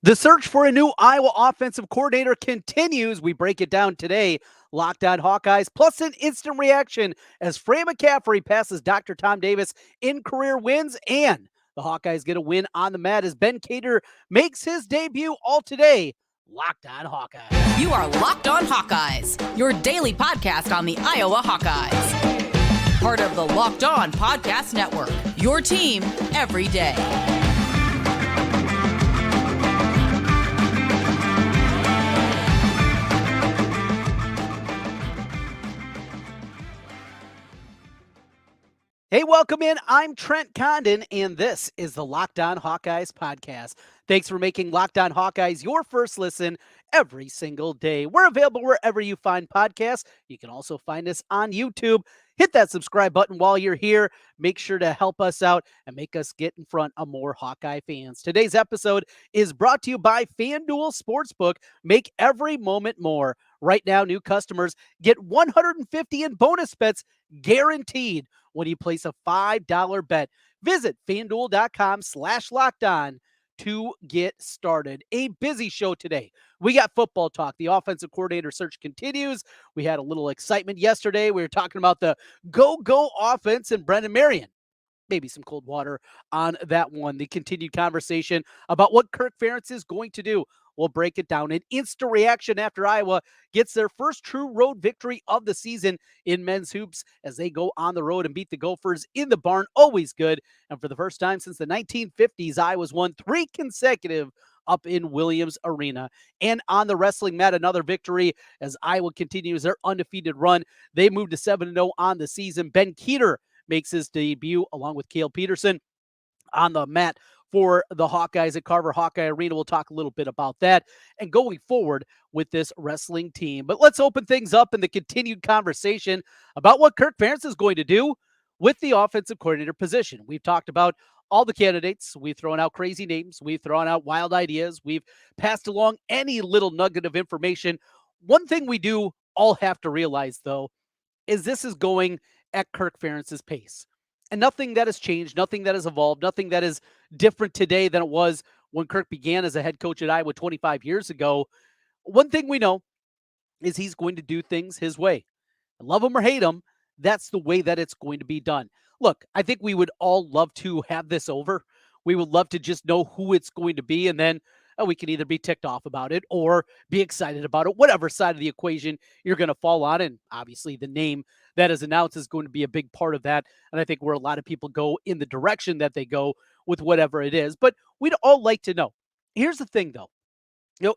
The search for a new Iowa offensive coordinator continues. We break it down today. Locked on Hawkeyes, plus an instant reaction as Fran McCaffery passes Dr. Tom Davis in career wins, and the Hawkeyes get a win on the mat as Ben Kueter makes his debut. All today. Locked on Hawkeyes. You are Locked on Hawkeyes, your daily podcast on the Iowa Hawkeyes. Part of the Locked On Podcast Network, your team every day. Hey, welcome in. I'm Trent Condon, and this is the Locked On Hawkeyes podcast. Thanks for making Locked On Hawkeyes your first listen every single day. We're available wherever you find podcasts. You can also find us on YouTube. Hit that subscribe button while you're here. Make sure to help us out and make us get in front of more Hawkeye fans. Today's episode is brought to you by FanDuel Sportsbook. Make every moment more. Right now, new customers get $150 in bonus bets guaranteed when you place a $5 bet. Visit FanDuel.com/lockedon to get started. A busy show today. We got football talk. The offensive coordinator search continues. We had a little excitement yesterday. We were talking about the go offense and Brennan Marion. Maybe some cold water on that one. The continued conversation about what Kirk Ferentz is going to do. We'll break it down. An instant reaction after Iowa gets their first true road victory of the season in men's hoops as they go on the road and beat the Gophers in the barn. Always good. And for the first time since the 1950s, Iowa's won 3 consecutive up in Williams Arena. And on the wrestling mat, another victory as Iowa continues their undefeated run. They moved to 7-0 on the season. Ben Kueter makes his debut along with Cale Peterson on the mat for the Hawkeyes at Carver Hawkeye Arena. We'll talk a little bit about that and going forward with this wrestling team. But let's open things up in the continued conversation about what Kirk Ferentz is going to do with the offensive coordinator position. We've talked about all the candidates. We've thrown out crazy names. We've thrown out wild ideas. We've passed along any little nugget of information. One thing we do all have to realize, though, is this is going at Kirk Ferentz's pace. And nothing that has changed, nothing that has evolved, nothing that is different today than it was when Kirk began as a head coach at Iowa 25 years ago. One thing we know is he's going to do things his way. Love him or hate him, that's the way that it's going to be done. Look, I think we would all love to have this over. We would love to just know who it's going to be, and then we can either be ticked off about it or be excited about it, whatever side of the equation you're going to fall on. And obviously the name that is announced is going to be a big part of that. And I think where a lot of people go in the direction that they go with whatever it is. But we'd all like to know. Here's the thing, though.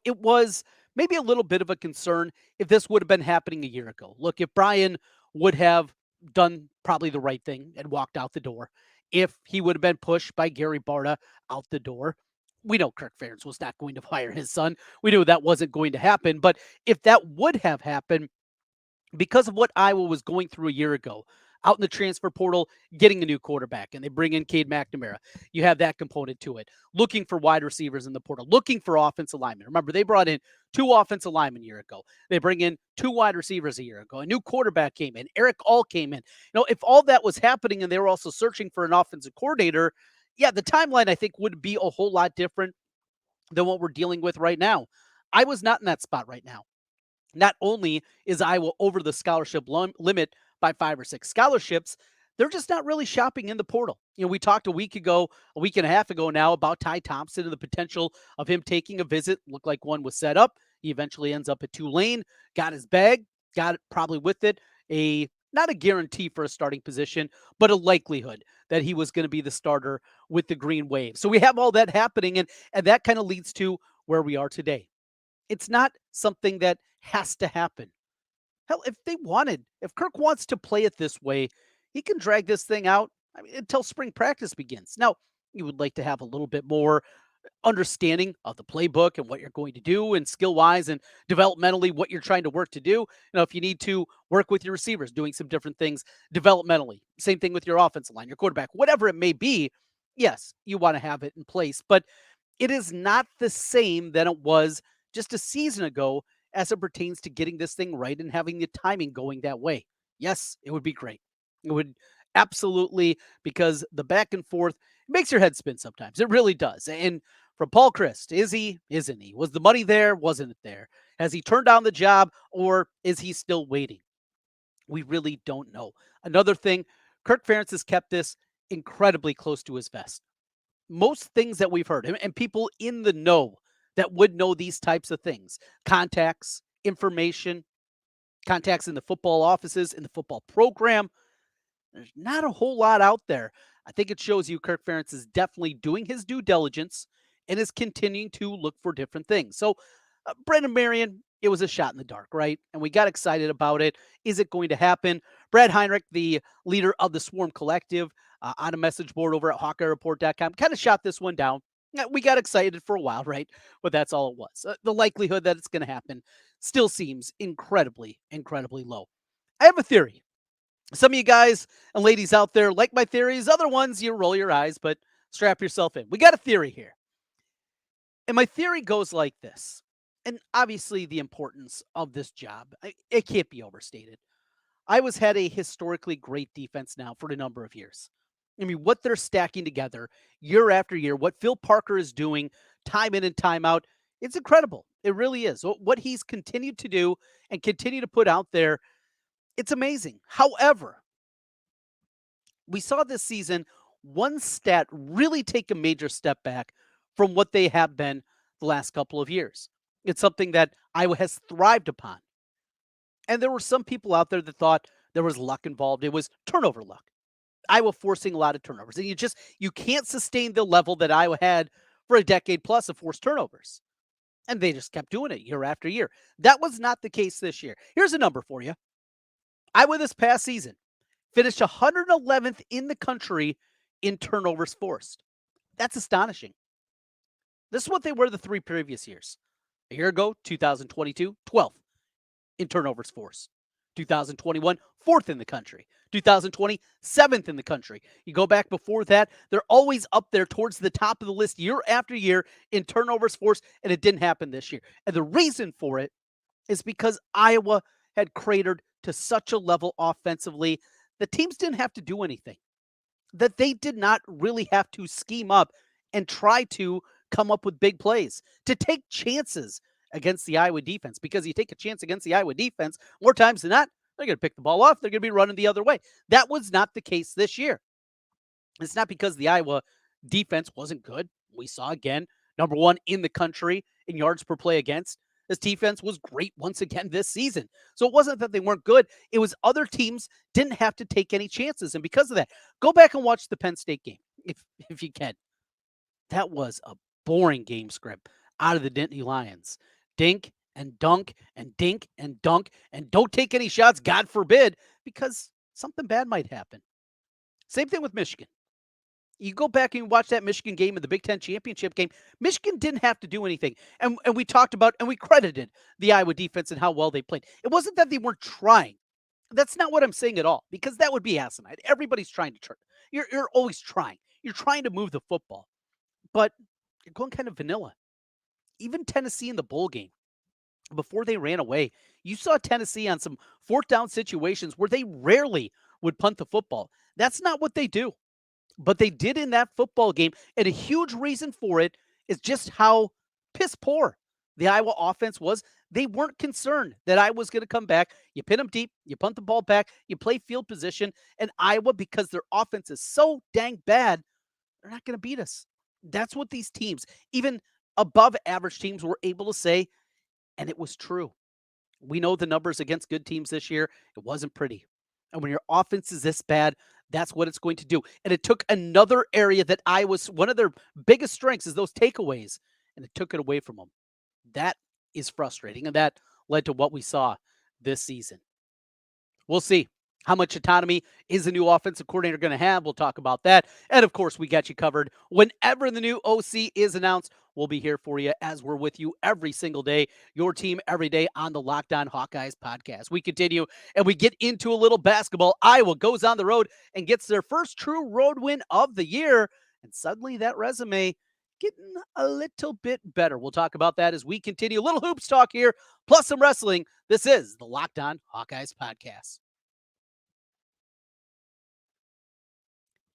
It was maybe a little bit of a concern if this would have been happening a year ago. Look, if Brian would have done probably the right thing and walked out the door, if he would have been pushed by Gary Barta out the door, we know Kirk Ferentz was not going to fire his son. We knew that wasn't going to happen. But if that would have happened, because of what Iowa was going through a year ago, out in the transfer portal, getting a new quarterback, and they bring in Cade McNamara. You have that component to it. Looking for wide receivers in the portal, looking for offensive linemen. Remember, they brought in 2 offensive linemen a year ago. They bring in 2 wide receivers a year ago. A new quarterback came in. Eric All came in. If all that was happening and they were also searching for an offensive coordinator, yeah, the timeline, I think, would be a whole lot different than what we're dealing with right now. I was not in that spot right now. Not only is Iowa over the scholarship limit by 5 or 6 scholarships, they're just not really shopping in the portal. We talked a week and a half ago now about Ty Thompson and the potential of him taking a visit. Looked like one was set up. He eventually ends up at Tulane, got his bag, got it probably with it. Not a guarantee for a starting position, but a likelihood that he was going to be the starter with the Green Wave. So we have all that happening, and that kind of leads to where we are today. It's not something that has to happen. Hell, if Kirk wants to play it this way, he can drag this thing out until spring practice begins. Now, you would like to have a little bit more understanding of the playbook and what you're going to do and skill-wise and developmentally what you're trying to work to do. If you need to work with your receivers, doing some different things developmentally. Same thing with your offensive line, your quarterback, whatever it may be. Yes, you want to have it in place, but it is not the same than it was just a season ago as it pertains to getting this thing right and having the timing going that way. Yes, it would be great. It would absolutely, because the back and forth makes your head spin sometimes. It really does. And From Paul Chryst, is he? Isn't he? Was the money there? Wasn't it there? Has he turned down the job, or is he still waiting? We really don't know. Another thing, Kirk Ferentz has kept this incredibly close to his vest. Most things that we've heard, and people in the know that would know these types of things, contacts, information, contacts in the football offices, in the football program, there's not a whole lot out there. I think it shows you Kirk Ferentz is definitely doing his due diligence and is continuing to look for different things. So, Brendan Marion, it was a shot in the dark, right? And we got excited about it. Is it going to happen? Brad Heinrich, the leader of the Swarm Collective, on a message board over at HawkeyeReport.com, kind of shot this one down. We got excited for a while, right? But that's all it was. The likelihood that it's going to happen still seems incredibly, incredibly low. I have a theory. Some of you guys and ladies out there like my theories. Other ones, you roll your eyes, but strap yourself in. We got a theory here. And my theory goes like this. And obviously, the importance of this job, it can't be overstated. Iowa's had a historically great defense now for a number of years. I mean, what they're stacking together year after year, what Phil Parker is doing time in and time out, it's incredible. It really is. What he's continued to do and continue to put out there, it's amazing. However, we saw this season one stat really take a major step back from what they have been the last couple of years. It's something that Iowa has thrived upon. And there were some people out there that thought there was luck involved. It was turnover luck. Iowa forcing a lot of turnovers. And you can't sustain the level that Iowa had for a decade plus of forced turnovers. And they just kept doing it year after year. That was not the case this year. Here's a number for you. Iowa this past season finished 111th in the country in turnovers forced. That's astonishing. This is what they were the 3 previous years. A year ago, 2022, 12th in turnovers forced. 2021, 4th in the country. 2020, 7th in the country. You go back before that, they're always up there towards the top of the list year after year in turnovers forced, and it didn't happen this year. And the reason for it is because Iowa had cratered to such a level offensively that teams didn't have to do anything, that they did not really have to scheme up and try to come up with big plays, to take chances against the Iowa defense, because you take a chance against the Iowa defense, more times than not, they're going to pick the ball off. They're going to be running the other way. That was not the case this year. It's not because the Iowa defense wasn't good. We saw again, number 1 in the country in yards per play against. This defense was great once again this season. So it wasn't that they weren't good. It was other teams didn't have to take any chances. And because of that, go back and watch the Penn State game if you can. That was a boring game script out of the Nittany Lions. Dink and dunk and dink and dunk, and don't take any shots, God forbid, because something bad might happen. Same thing with Michigan. You go back and watch that Michigan game in the Big Ten championship game. Michigan didn't have to do anything. And we talked about and we credited the Iowa defense and how well they played. It wasn't that they weren't trying. That's not what I'm saying at all, because that would be asinine. Everybody's trying to turn. You're always trying. You're trying to move the football. But you're going kind of vanilla. Even Tennessee in the bowl game, before they ran away, you saw Tennessee on some 4th down situations where they rarely would punt the football. That's not what they do. But they did in that football game, and a huge reason for it is just how piss poor the Iowa offense was. They weren't concerned that Iowa was going to come back. You pin them deep, you punt the ball back, you play field position, and Iowa, because their offense is so dang bad, they're not going to beat us. That's what these teams, even above average teams, were able to say, and it was true. We know the numbers against good teams this year. It wasn't pretty. And when your offense is this bad, that's what it's going to do. And it took another area that Iowa's, one of their biggest strengths is those takeaways, and it took it away from them. That is frustrating, and that led to what we saw this season. We'll see how much autonomy is the new offensive coordinator going to have. We'll talk about that. And of course, we got you covered whenever the new OC is announced. We'll be here for you as we're with you every single day, your team every day on the Locked On Hawkeyes podcast. We continue and we get into a little basketball. Iowa goes on the road and gets their first true road win of the year. And suddenly that resume getting a little bit better. We'll talk about that as we continue. A little hoops talk here, plus some wrestling. This is the Locked On Hawkeyes podcast.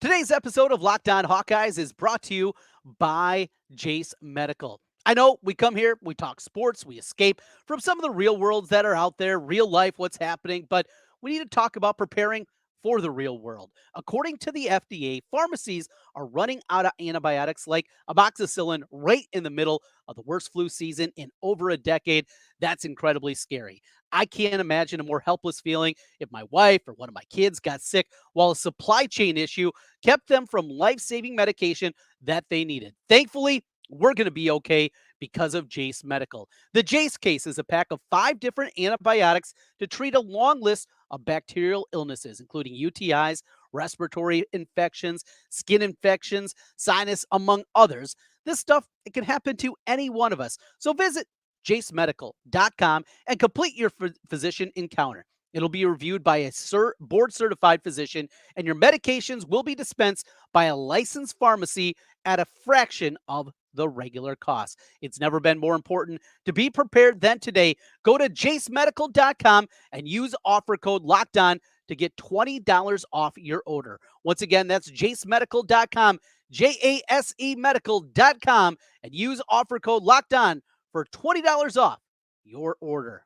Today's episode of Locked On Hawkeyes is brought to you by Jase Medical. I know we come here, we talk sports, we escape from some of the real worlds that are out there, real life, what's happening, but we need to talk about preparing for the real world. According to the FDA, pharmacies are running out of antibiotics like amoxicillin right in the middle of the worst flu season in over a decade. That's incredibly scary. I can't imagine a more helpless feeling if my wife or one of my kids got sick while a supply chain issue kept them from life-saving medication that they needed. Thankfully, we're going to be okay because of Jase Medical. The Jase case is a pack of 5 different antibiotics to treat a long list of bacterial illnesses, including UTIs, respiratory infections, skin infections, sinus, among others. This stuff, it can happen to any one of us. So visit jasemedical.com and complete your physician encounter. It'll be reviewed by a board-certified physician, and your medications will be dispensed by a licensed pharmacy at a fraction of the regular cost. It's never been more important to be prepared than today. Go to jasemedical.com and use offer code LOCKEDON to get $20 off your order. Once again, that's jasemedical.com, JASE medical.com, and use offer code LOCKEDON for $20 off your order.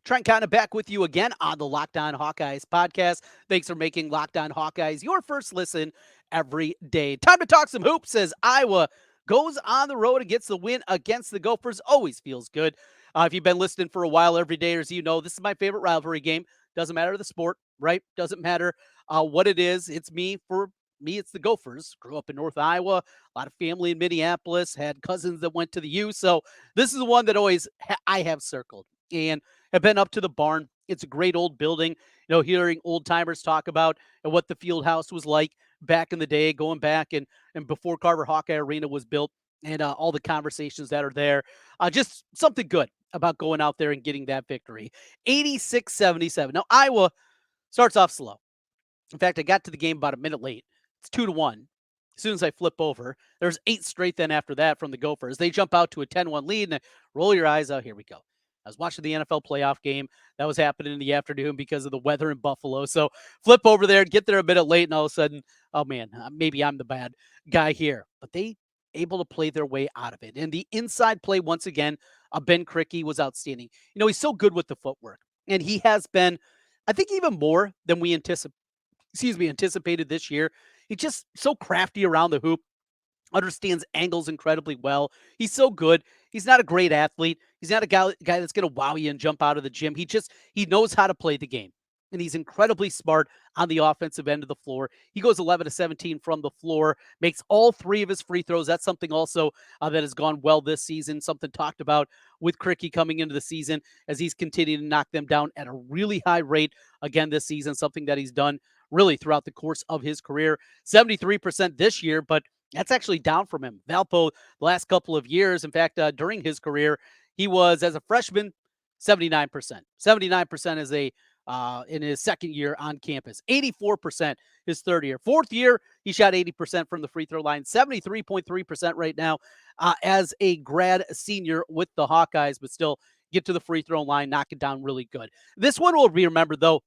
Trent Condon back with you again on the Locked On Hawkeyes podcast. Thanks for making Locked On Hawkeyes your first listen every day. Time to talk some hoops as Iowa goes on the road and gets the win against the Gophers. Always feels good. If you've been listening for a while, every day, as you know, this is my favorite rivalry game. Doesn't matter the sport, right? Doesn't matter what it is. It's me. For me, it's the Gophers. Grew up in North Iowa. A lot of family in Minneapolis. Had cousins that went to the U. So this is the one that always I have circled. And have been up to the barn. It's a great old building. You know, hearing old timers talk about what the field house was like back in the day, going back and before Carver Hawkeye Arena was built, and all the conversations that are there. Just something good about going out there and getting that victory. 86-77. Now, Iowa starts off slow. In fact, I got to the game about a minute late. It's 2-1. As soon as I flip over, there's 8 straight then after that from the Gophers. They jump out to a 10-1 lead, and roll your eyes out. Here we go. I was watching the NFL playoff game that was happening in the afternoon because of the weather in Buffalo. So flip over there and get there a minute late, and all of a sudden, oh man, maybe I'm the bad guy here. But they able to play their way out of it. And the inside play, once again, Ben Krikke was outstanding. You know, he's so good with the footwork, and he has been, I think, even more than we anticipated this year. He's just so crafty around the hoop. Understands angles incredibly well. He's so good. He's not a great athlete. He's not a guy that's going to wow you and jump out of the gym. He knows how to play the game. And he's incredibly smart on the offensive end of the floor. He goes 11 to 17 from the floor, makes all 3 of his free throws. That's something also that has gone well this season, something talked about with Krikke coming into the season as he's continuing to knock them down at a really high rate again this season, something that he's done really throughout the course of his career. 73% this year, but that's actually down from him. Valpo, the last couple of years, in fact, during his career, he was, as a freshman, 79%. 79% as in his second year on campus. 84% his third year. Fourth year, he shot 80% from the free throw line. 73.3% right now as a grad senior with the Hawkeyes, but still get to the free throw line, knock it down really good. This one will be remembered, though,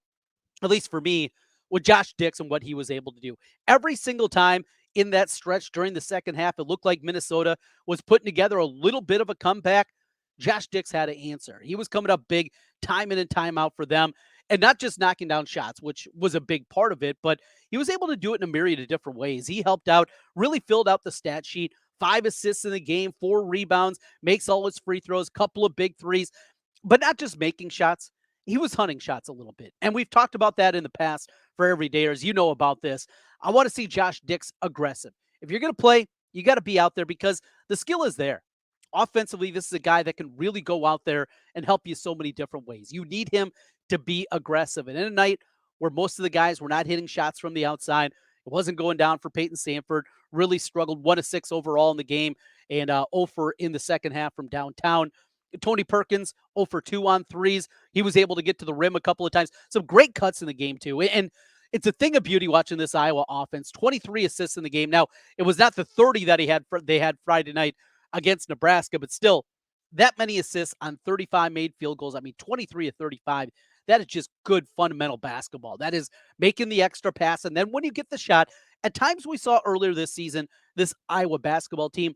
at least for me, with Josh Dix and what he was able to do. Every single time in that stretch during the second half, it looked like Minnesota was putting together a little bit of a comeback. Josh Dix had to answer. He was coming up big time in and time out for them, and not just knocking down shots, which was a big part of it, but he was able to do it in a myriad of different ways. He helped out, really filled out the stat sheet. 5 assists in the game, 4 rebounds, makes all his free throws, couple of big threes, but not just making shots. He was hunting shots a little bit. And we've talked about that in the past for everydayers. You know about this. I want to see Josh Dix aggressive. If you're going to play, you got to be out there because the skill is there. Offensively, this is a guy that can really go out there and help you so many different ways. You need him to be aggressive. And in a night where most of the guys were not hitting shots from the outside, it wasn't going down for Peyton Sanford, really struggled 1 of 6 overall in the game and 0 for in the second half from downtown. Tony Perkins, 0 for 2 on threes. He was able to get to the rim a couple of times. Some great cuts in the game, too. And it's a thing of beauty watching this Iowa offense. 23 assists in the game. Now, it was not the 30 that they had Friday night against Nebraska, but still, that many assists on 35 made field goals. I mean, 23 of 35. That is just good fundamental basketball. That is making the extra pass. And then when you get the shot, at times we saw earlier this season, this Iowa basketball team,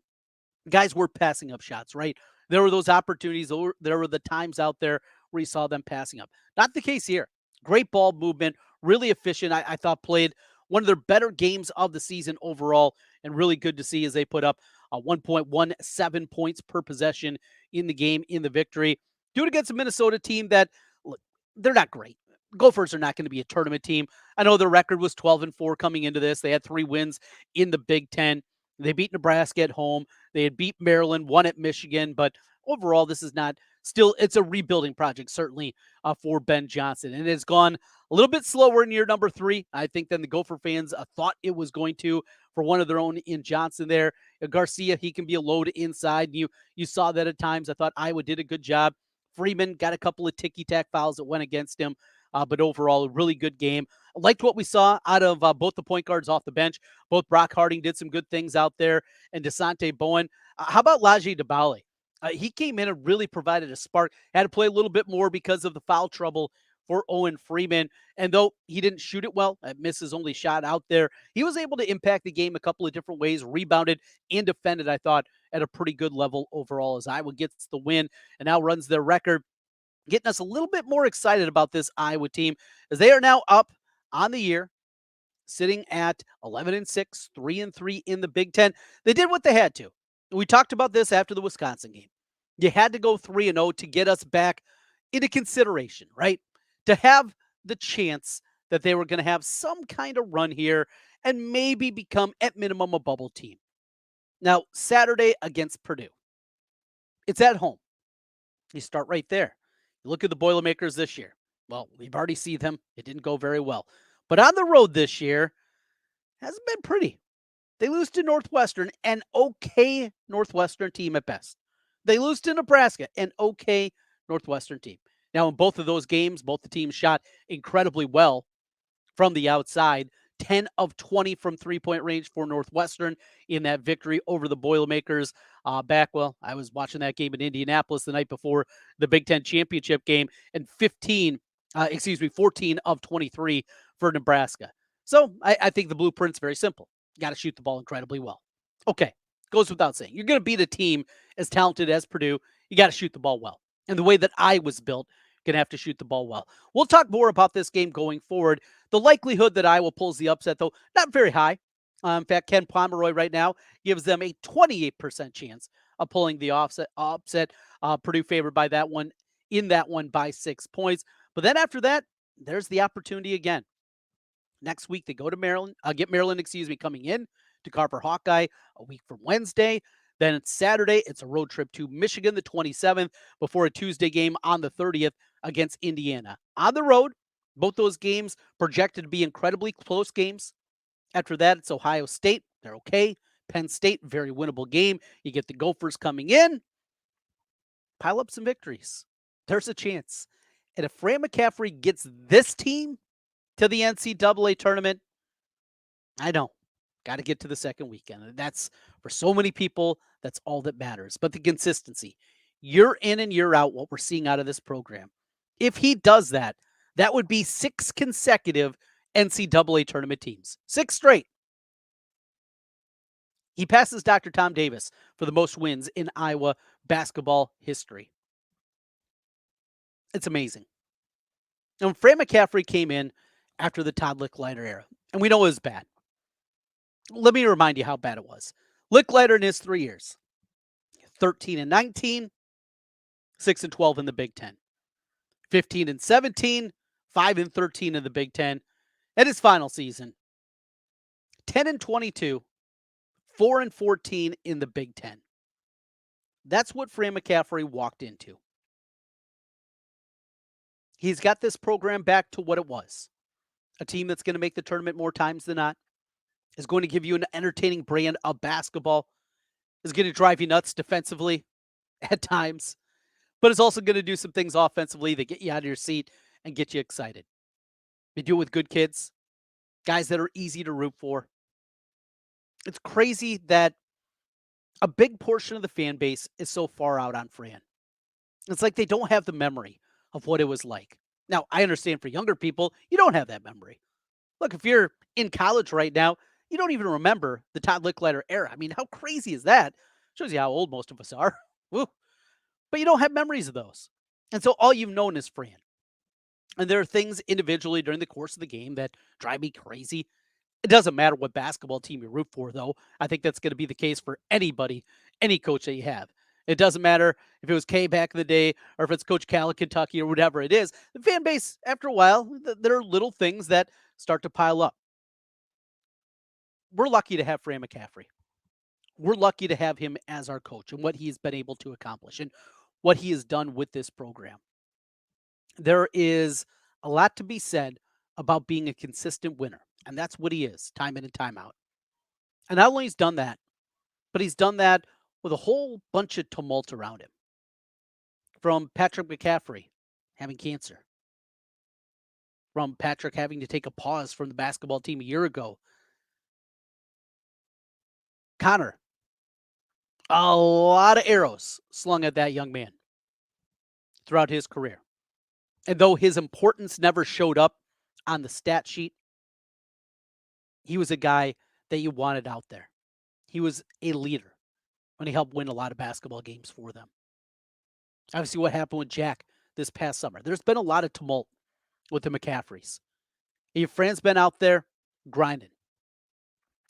guys were passing up shots, right? There were those opportunities. There were the times out there where you saw them passing up. Not the case here. Great ball movement, really efficient. I thought played one of their better games of the season overall, and really good to see as they put up 1.17 points per possession in the game in the victory. Do it against a Minnesota team that, look, they're not great. Gophers are not going to be a tournament team. I know their record was 12-4 coming into this. They had 3 wins in the Big Ten. They beat Nebraska at home. They had beat Maryland, won at Michigan, but overall, this is not still, it's a rebuilding project, certainly for Ben Johnson. And it's gone a little bit slower in year number 3, I think, than the Gopher fans thought it was going to for one of their own in Johnson there. Garcia, he can be a load inside. You saw that at times. I thought Iowa did a good job. Freeman got a couple of ticky-tack fouls that went against him. But overall, a really good game. I liked what we saw out of both the point guards off the bench. Both Brock Harding did some good things out there, and Desante Bowen. How about Laji Dabali? He came in and really provided a spark. Had to play a little bit more because of the foul trouble for Owen Freeman. And though he didn't shoot it well, missed his only shot out there, he was able to impact the game a couple of different ways, rebounded and defended, I thought, at a pretty good level overall as Iowa gets the win and now runs their record, getting us a little bit more excited about this Iowa team as they are now up on the year, sitting at 11-6, 3-3 in the Big Ten. They did what they had to. We talked about this after the Wisconsin game. You had to go 3-0 to get us back into consideration, right? To have the chance that they were going to have some kind of run here and maybe become, at minimum, a bubble team. Now, Saturday against Purdue. It's at home. You start right there. You look at the Boilermakers this year. Well, we've already seen them. It didn't go very well. But on the road this year, hasn't been pretty. They lose to Northwestern, an okay Northwestern team at best. They lose to Nebraska, an okay Northwestern team. Now, in both of those games, both the teams shot incredibly well from the outside. 10 of 20 from three-point range for Northwestern in that victory over the Boilermakers I was watching that game in Indianapolis the night before the Big Ten championship game, and 14 of 23 for Nebraska. So I think the blueprint's very simple. You got to shoot the ball incredibly well. Okay, goes without saying. You're going to beat a team as talented as Purdue. You got to shoot the ball well. And the way that I was built, going to have to shoot the ball well. We'll talk more about this game going forward. The likelihood that Iowa pulls the upset, though, not very high. In fact, Ken Pomeroy right now gives them a 28% chance of pulling the upset. Purdue favored by that one, in that one by 6 points. But then after that, there's the opportunity again. Next week, they go to Maryland, coming in to Carver Hawkeye a week from Wednesday. Then it's Saturday. It's a road trip to Michigan the 27th before a Tuesday game on the 30th against Indiana. On the road, both those games projected to be incredibly close games. After that, it's Ohio State. They're okay. Penn State, very winnable game. You get the Gophers coming in. Pile up some victories. There's a chance. And if Fran McCaffery gets this team to the NCAA tournament, I know. Got to get to the second weekend. That's, for so many people, that's all that matters. But the consistency, year in and year out, what we're seeing out of this program. If he does that, that would be 6 consecutive NCAA tournament teams. 6 straight. He passes Dr. Tom Davis for the most wins in Iowa basketball history. It's amazing. Now, Fran McCaffery came in after the Todd Licklider era, and we know it was bad. Let me remind you how bad it was. Licklider in his 3 years, 13-19, 6-12 in the Big Ten, 15-17, 5-13 in the Big Ten, and his final season, 10-22, 4-14 in the Big Ten. That's what Fran McCaffery walked into. He's got this program back to what it was. A team that's going to make the tournament more times than not, is going to give you an entertaining brand of basketball, is going to drive you nuts defensively at times, but is also going to do some things offensively that get you out of your seat and get you excited. They do it with good kids, guys that are easy to root for. It's crazy that a big portion of the fan base is so far out on Fran. It's like they don't have the memory of what it was like. Now, I understand for younger people, you don't have that memory. Look, if you're in college right now, you don't even remember the Todd Licklider era. I mean, how crazy is that? Shows you how old most of us are. Woo. But you don't have memories of those. And so all you've known is Fran. And there are things individually during the course of the game that drive me crazy. It doesn't matter what basketball team you root for, though. I think that's going to be the case for anybody, any coach that you have. It doesn't matter if it was K back in the day or if it's Coach Cal at Kentucky or whatever it is. The fan base, after a while, there are little things that start to pile up. We're lucky to have Fran McCaffery. We're lucky to have him as our coach and what he's been able to accomplish and what he has done with this program. There is a lot to be said about being a consistent winner, and that's what he is, time in and time out. And not only he's done that, but he's done that with a whole bunch of tumult around him. From Patrick McCaffery having cancer, from Patrick having to take a pause from the basketball team a year ago. Connor, a lot of arrows slung at that young man throughout his career. And though his importance never showed up on the stat sheet, he was a guy that you wanted out there. He was a leader when he helped win a lot of basketball games for them. Obviously, what happened with Jack this past summer. There's been a lot of tumult with the McCaffreys. Your friend's been out there grinding.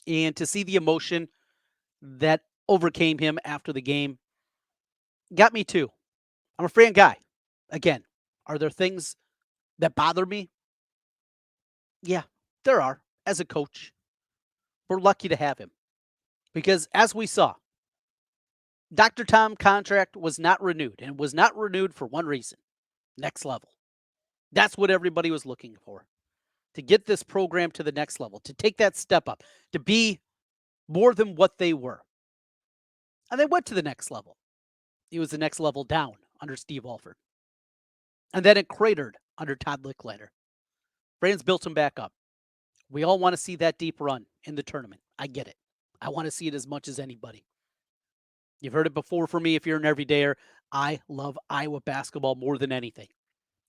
And to see the emotion that overcame him after the game got me too. I'm a Fran guy. Again, are there things that bother me? Yeah, there are. As a coach, we're lucky to have him. Because as we saw, Dr. Tom contract was not renewed, and was not renewed for one reason: next level. That's what everybody was looking for, to get this program to the next level, to take that step up, to be more than what they were. And they went to the next level. It was the next level down under Steve Alford. And then it cratered under Todd Licklider. Fran's built him back up. We all want to see that deep run in the tournament. I get it. I want to see it as much as anybody. You've heard it before from me if you're an everydayer. I love Iowa basketball more than anything.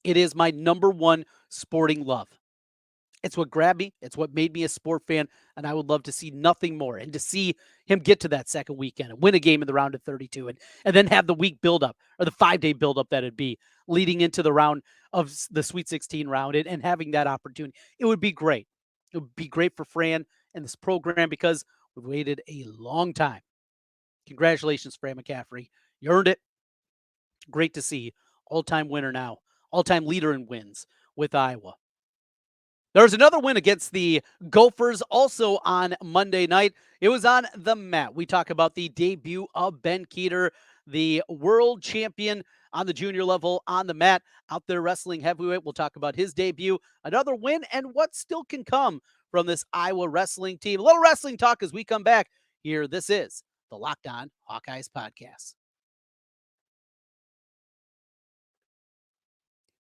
It is my number one sporting love. It's what grabbed me. It's what made me a sport fan, and I would love to see nothing more. And to see him get to that second weekend and win a game in the round of 32 and then have the week buildup, or the 5-day buildup that it'd be, leading into the round of the Sweet 16 round and having that opportunity. It would be great. It would be great for Fran and this program because we've waited a long time. Congratulations, Fran McCaffery. You earned it. Great to see. All-time winner now. All-time leader in wins with Iowa. There's another win against the Gophers also on Monday night. It was on the mat. We talk about the debut of Ben Kueter, the world champion on the junior level on the mat, out there wrestling heavyweight. We'll talk about his debut, another win, and what still can come from this Iowa wrestling team. A little wrestling talk as we come back here. This is the Locked On Hawkeyes podcast.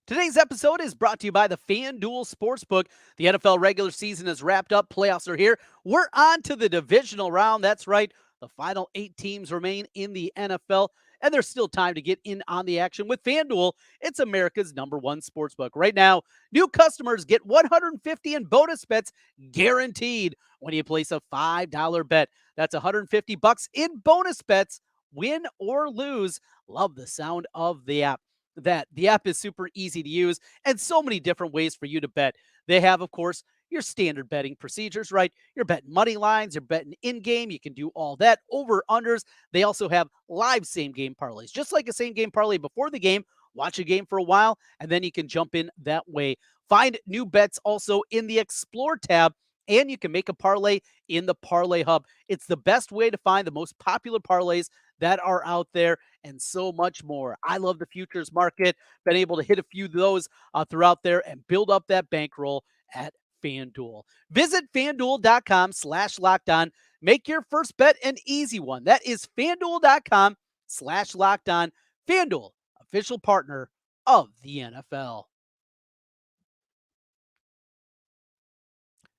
Today's episode is brought to you by the FanDuel Sportsbook. The NFL regular season is wrapped up. Playoffs are here. We're on to the divisional round. That's right. The final 8 teams remain in the NFL, and there's still time to get in on the action with FanDuel. It's America's #1 sportsbook. Right now, new customers get $150 in bonus bets guaranteed when you place a $5 bet. That's $150 in bonus bets, win or lose. Love the sound of the app. The app is super easy to use and so many different ways for you to bet. They have, of course, your standard betting procedures, right? You're betting money lines, you're betting in-game, you can do all that, over-unders. They also have live same-game parlays, just like a same-game parlay before the game. Watch a game for a while, and then you can jump in that way. Find new bets also in the Explore tab, and you can make a parlay in the Parlay Hub. It's the best way to find the most popular parlays that are out there and so much more. I love the futures market. Been able to hit a few of those throughout there and build up that bankroll at FanDuel. Visit FanDuel.com/lockedon. Make your first bet an easy one. That is FanDuel.com/lockedon. FanDuel, official partner of the NFL.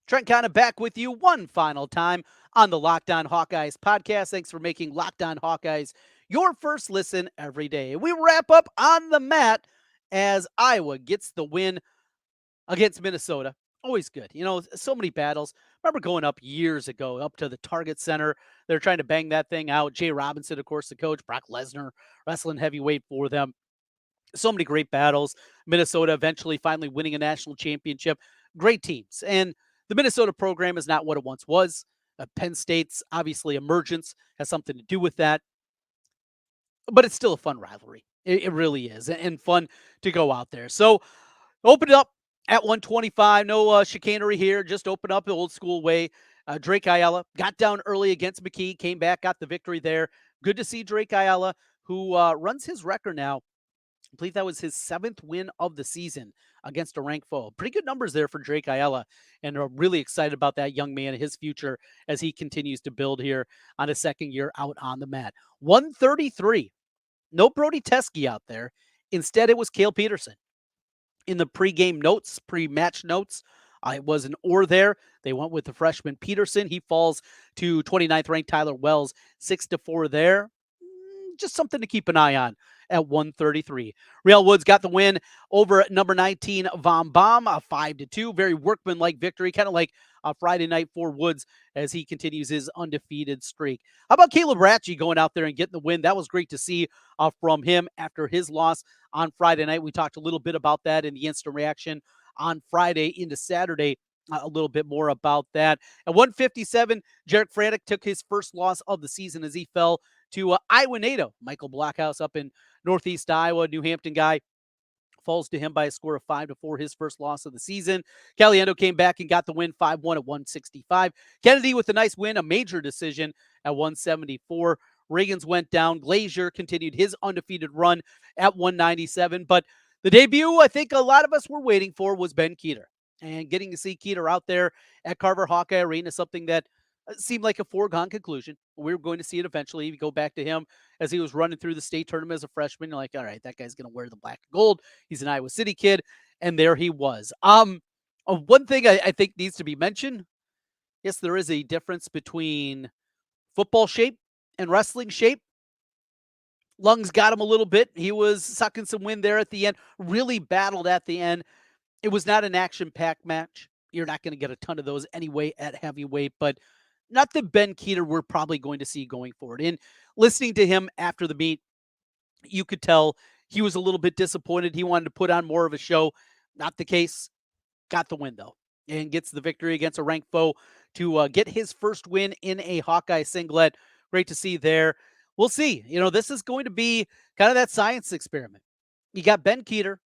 Trent Condon back with you one final time on the Locked On Hawkeyes podcast. Thanks for making Locked On Hawkeyes your first listen every day. We wrap up on the mat as Iowa gets the win against Minnesota. Always good. So many battles. Remember going up years ago, up to the Target Center. They're trying to bang that thing out. Jay Robinson, of course, the coach, Brock Lesnar, wrestling heavyweight for them. So many great battles. Minnesota eventually finally winning a national championship. Great teams. And the Minnesota program is not what it once was. Penn State's obviously emergence has something to do with that, but it's still a fun rivalry. It really is, and fun to go out there. So open it up at 125. No chicanery here. Just open up the old school way. Drake Ayala got down early against McKee, came back, got the victory there. Good to see Drake Ayala, who runs his record now. I believe that was his 7th win of the season against a ranked foe. Pretty good numbers there for Drake Ayala, and are really excited about that young man and his future as he continues to build here on his second year out on the mat. 133. No Brody Teske out there. Instead, it was Cale Peterson. In the pregame notes, pre-match notes, it was an or there. They went with the freshman Peterson. He falls to 29th ranked Tyler Wells, 6-4 there. Just something to keep an eye on at 133. Real Woods got the win over number 19 Von Baum, a 5-2. Very workmanlike victory, kind of like Friday night for Woods as he continues his undefeated streak. How about Caleb Ratchey going out there and getting the win? That was great to see from him after his loss on Friday night. We talked a little bit about that in the instant reaction on Friday into Saturday. A little bit more about that. At 157, Jarek Frantic took his first loss of the season as he fell to Iowa native Michael Blockhouse up in Northeast Iowa. New Hampton guy falls to him by a score of 5-4, his first loss of the season. Caliendo came back and got the win 5-1 at 165. Kennedy with a nice win, a major decision at 174. Reagans went down. Glazier continued his undefeated run at 197. But the debut I think a lot of us were waiting for was Ben Kueter. And getting to see Kueter out there at Carver Hawkeye Arena, something that seemed like a foregone conclusion. We were going to see it eventually. You go back to him as he was running through the state tournament as a freshman. You're like, all right, that guy's going to wear the black and gold. He's an Iowa City kid. And there he was. One thing I think needs to be mentioned. Yes, there is a difference between football shape and wrestling shape. Lungs got him a little bit. He was sucking some wind there at the end. Really battled at the end. It was not an action-packed match. You're not going to get a ton of those anyway at heavyweight, but not the Ben Kueter we're probably going to see going forward. And listening to him after the meet, you could tell he was a little bit disappointed. He wanted to put on more of a show. Not the case. Got the win, though, and gets the victory against a ranked foe to get his first win in a Hawkeye singlet. Great to see there. We'll see. This is going to be kind of that science experiment. You got Ben Kueter,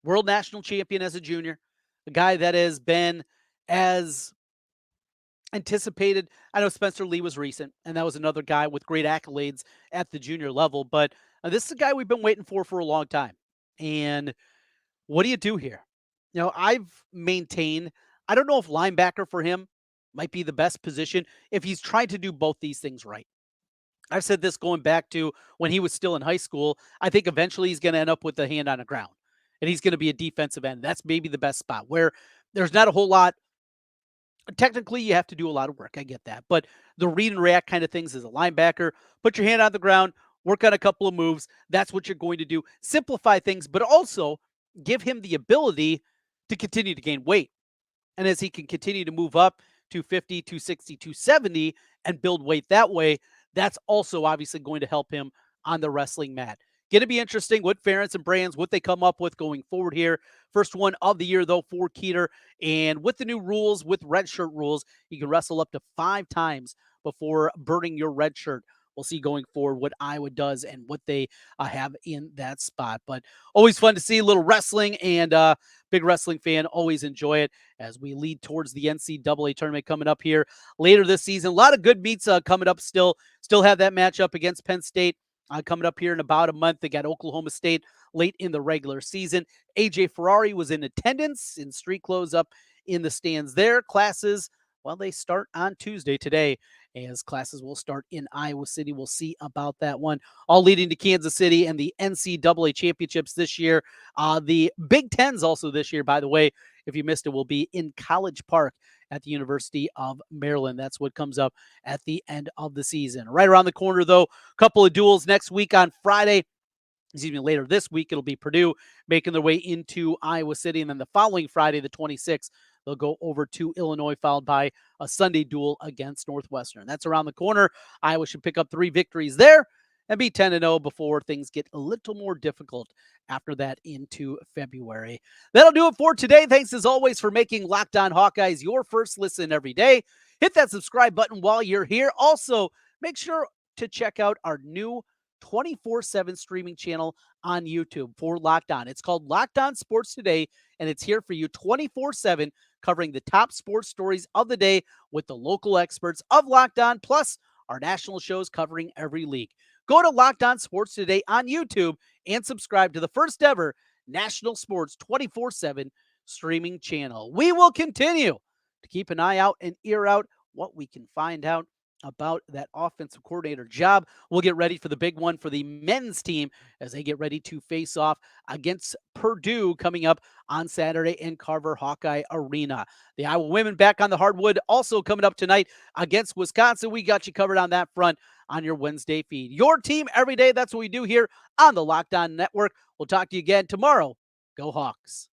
world national champion as a junior, a guy that has been as anticipated. I know Spencer Lee was recent, and that was another guy with great accolades at the junior level, but this is a guy we've been waiting for a long time. And what do you do here? I've maintained, I don't know if linebacker for him might be the best position if he's trying to do both these things right. I've said this going back to when he was still in high school. I think eventually he's going to end up with the hand on the ground, and he's going to be a defensive end. That's maybe the best spot where there's not a whole lot. Technically, you have to do a lot of work. I get that. But the read and react kind of things as a linebacker, put your hand on the ground, work on a couple of moves. That's what you're going to do. Simplify things, but also give him the ability to continue to gain weight. And as he can continue to move up 250, 260, 270 and build weight that way, that's also obviously going to help him on the wrestling mat. Going to be interesting what Ferentz and Brands, what they come up with going forward here. First one of the year, though, for Kueter. And with the new rules, with red shirt rules, you can wrestle up to 5 times before burning your red shirt. We'll see going forward what Iowa does and what they have in that spot. But always fun to see a little wrestling, and big wrestling fan. Always enjoy it as we lead towards the NCAA tournament coming up here later this season. A lot of good meets coming up still. Still have that matchup against Penn State. Coming up here in about a month. They got Oklahoma State late in the regular season. AJ Ferrari was in attendance in street clothes up in the stands there. Classes, well, they start on Tuesday today, as classes will start in Iowa City. We'll see about that one. All leading to Kansas City and the NCAA championships this year. The Big Tens also this year, by the way, if you missed it, will be in College Park at the University of Maryland. That's what comes up at the end of the season. Right around the corner, though, a couple of duels next week on Friday. later this week, it'll be Purdue making their way into Iowa City. And then the following Friday, the 26th, they'll go over to Illinois, followed by a Sunday duel against Northwestern. That's around the corner. Iowa should pick up 3 victories there and be 10-0 before things get a little more difficult after that into February. That'll do it for today. Thanks as always for making Locked On Hawkeyes your first listen every day. Hit that subscribe button while you're here. Also, make sure to check out our new 24/7 streaming channel on YouTube for Locked On. It's called Locked On Sports Today, and it's here for you 24/7, covering the top sports stories of the day with the local experts of Locked On, plus our national shows covering every league. Go to Locked On Sports Today on YouTube and subscribe to the first ever national sports 24/7 streaming channel. We will continue to keep an eye out and ear out what we can find out about that offensive coordinator job. We'll get ready for the big one for the men's team as they get ready to face off against Purdue coming up on Saturday in Carver Hawkeye Arena. The Iowa women back on the hardwood also coming up tonight against Wisconsin. We got you covered on that front on your Wednesday feed. Your team every day. That's what we do here on the Locked On Network. We'll talk to you again tomorrow. Go Hawks.